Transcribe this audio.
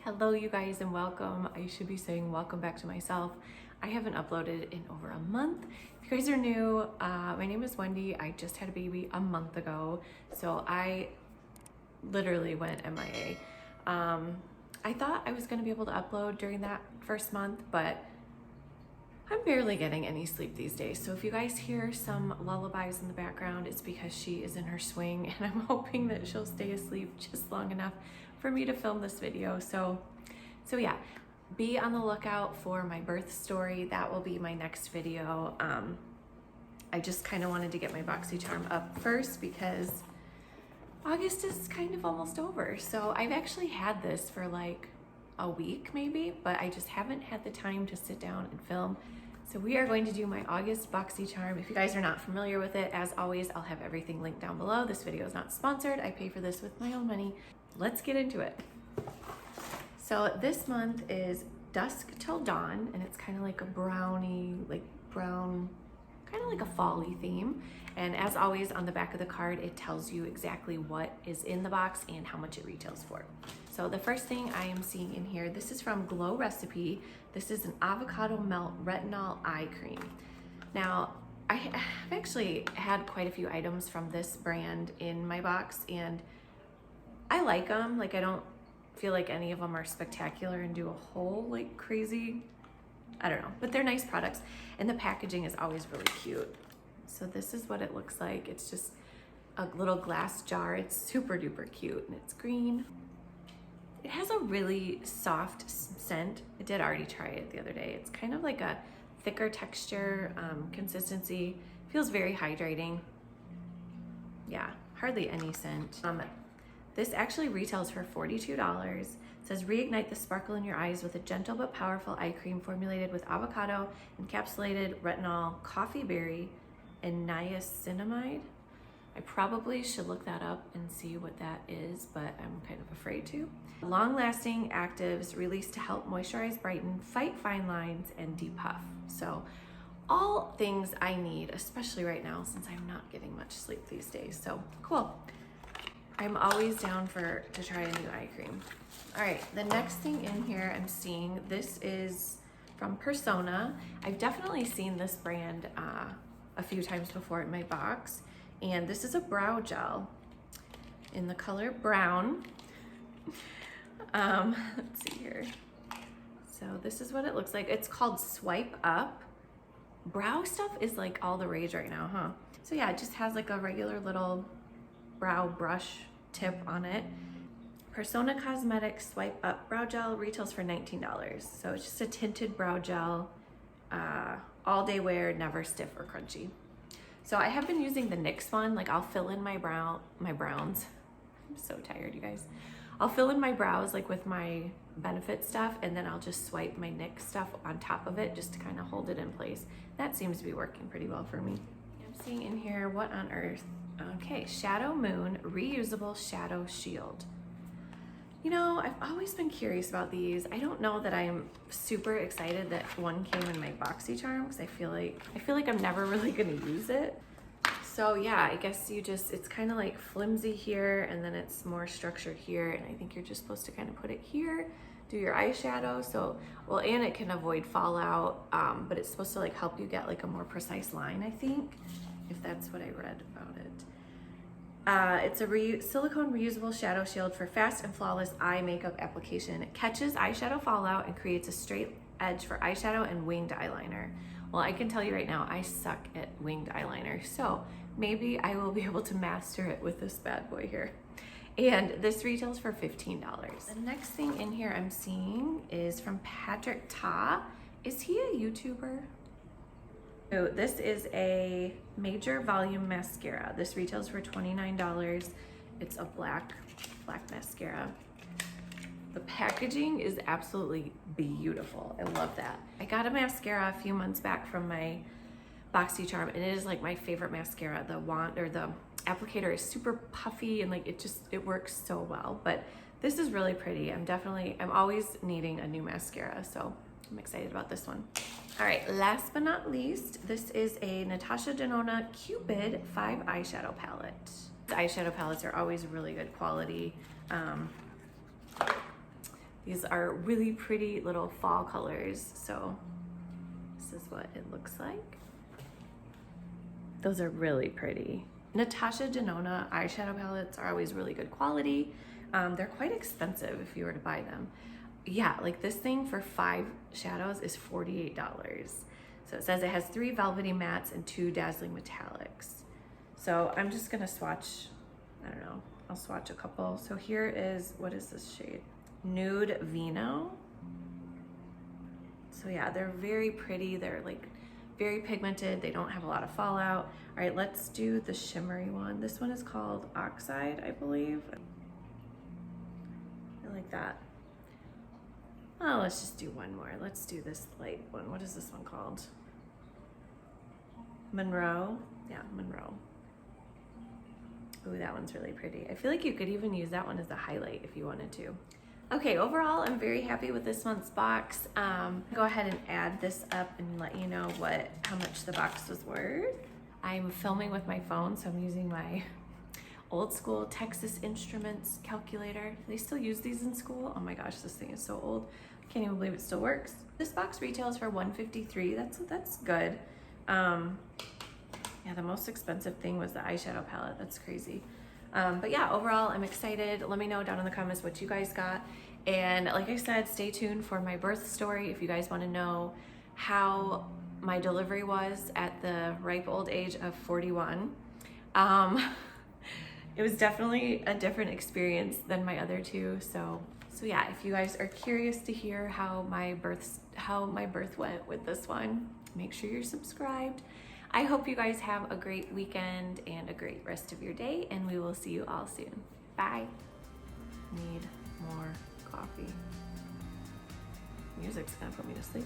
Hello you guys and welcome. I should be saying welcome back to myself. I haven't uploaded in over a month. If you guys are new, my name is Wendy. I just had a baby a month ago, so I literally went MIA. I thought I was going to be able to upload during that first month, but I'm barely getting any sleep these days. So if you guys hear some lullabies in the background, it's because she is in her swing and I'm hoping that she'll stay asleep just long enough for me to film this video. So yeah, be on the lookout for my birth story. That will be my next video. I just kind of wanted to get my Boxycharm up first because August is kind of almost over. So I've actually had this for like a week maybe, but I just haven't had the time to sit down and film. So we are going to do my August Boxycharm. If you guys are not familiar with it, as always, I'll have everything linked down below. This video is not sponsored. I pay for this with my own money. Let's get into it. So this month is Dusk Till Dawn, and it's kind of like a brownie, like brown, kind of like a fall-y theme. And as always, on the back of the card, it tells you exactly what is in the box and how much it retails for. So the first thing I am seeing in here, this is from Glow Recipe. This is an avocado melt retinol eye cream. Now, I've actually had quite a few items from this brand in my box, and I like them. Like, I don't feel like any of them are spectacular and do a whole like crazy, I don't know, but they're nice products, and the packaging is always really cute. So this is what it looks like. It's just a little glass jar. It's super duper cute, and it's green. It has a really soft scent. I did already try it the other day. It's kind of like a thicker texture, consistency. Feels very hydrating. Yeah, hardly any scent. This actually retails for $42. It says reignite the sparkle in your eyes with a gentle but powerful eye cream formulated with avocado, encapsulated retinol, coffee berry, and niacinamide. I probably should look that up and see what that is, but I'm kind of afraid to. Long-lasting actives released to help moisturize, brighten, fight fine lines, and depuff. So all things I need, especially right now since I'm not getting much sleep these days. So cool. I'm always down to try a new eye cream. All right, the next thing in here I'm seeing, this is from Persona. I've definitely seen this brand a few times before in my box. And this is a brow gel in the color brown. Let's see here. So this is what it looks like. It's called Swipe Up. Brow stuff is like all the rage right now, huh? So yeah, it just has like a regular little brow brush tip on it. Persona Cosmetics Swipe Up Brow Gel retails for $19. So it's just a tinted brow gel, all day wear, never stiff or crunchy. So I have been using the NYX one. Like, I'll fill in my browns. I'm so tired, you guys. I'll fill in my brows like with my Benefit stuff, and then I'll just swipe my NYX stuff on top of it just to kind of hold it in place. That seems to be working pretty well for me. I'm seeing in here, what on earth? Okay, Shadow Moon Reusable Shadow Shield. You know, I've always been curious about these. I don't know that I'm super excited that one came in my Boxycharm because I feel like I'm never really gonna use it. So yeah, I guess it's kind of like flimsy here, and then it's more structured here, and I think you're just supposed to kind of put it here, do your eyeshadow. So, well, and it can avoid fallout, but it's supposed to like help you get like a more precise line, I think, if that's what I read about it. It's a silicone reusable shadow shield for fast and flawless eye makeup application. It catches eyeshadow fallout and creates a straight edge for eyeshadow and winged eyeliner. Well, I can tell you right now, I suck at winged eyeliner, so maybe I will be able to master it with this bad boy here. And this retails for $15. The next thing in here I'm seeing is from Patrick Ta. Is he a YouTuber? So this is a major volume mascara. This retails for $29. It's a black mascara. The packaging is absolutely beautiful. I love that. I got a mascara a few months back from my Boxycharm, and it is like my favorite mascara. The wand or the applicator is super puffy, and like it works so well. But this is really pretty. I'm always needing a new mascara, so I'm excited about this one. All right, last but not least, this is a Natasha Denona Cupid 5 eyeshadow palette. The eyeshadow palettes are always really good quality. These are really pretty little fall colors. So this is what it looks like. Those are really pretty. Natasha Denona eyeshadow palettes are always really good quality. They're quite expensive if you were to buy them. Yeah, like this thing for 5 shadows is $48. So it says it has 3 velvety mattes and 2 dazzling metallics. So I'm just gonna swatch, I don't know, I'll swatch a couple. So here is, what is this shade? Nude Vino. So yeah, they're very pretty. They're like very pigmented. They don't have a lot of fallout. All right, let's do the shimmery one. This one is called Oxide, I believe. I like that. Oh, let's just do one more. Let's do this light one. What is this one called? Monroe. Yeah, Monroe. Ooh, that one's really pretty. I feel like you could even use that one as a highlight if you wanted to. Okay, overall, I'm very happy with this month's box. Go ahead and add this up and let you know how much the box was worth. I'm filming with my phone, so I'm using my old school Texas Instruments calculator. Do they still use these in school? Oh my gosh, this thing is so old. I can't even believe it still works. This box retails for $153. That's good. Yeah, the most expensive thing was the eyeshadow palette. That's crazy. But yeah, overall, I'm excited. Let me know down in the comments what you guys got. And like I said, stay tuned for my birth story if you guys want to know how my delivery was at the ripe old age of 41. It was definitely a different experience than my other two. So yeah, if you guys are curious to hear how my birth went with this one, make sure you're subscribed. I hope you guys have a great weekend and a great rest of your day, and we will see you all soon. Bye. Need more coffee. Music's gonna put me to sleep.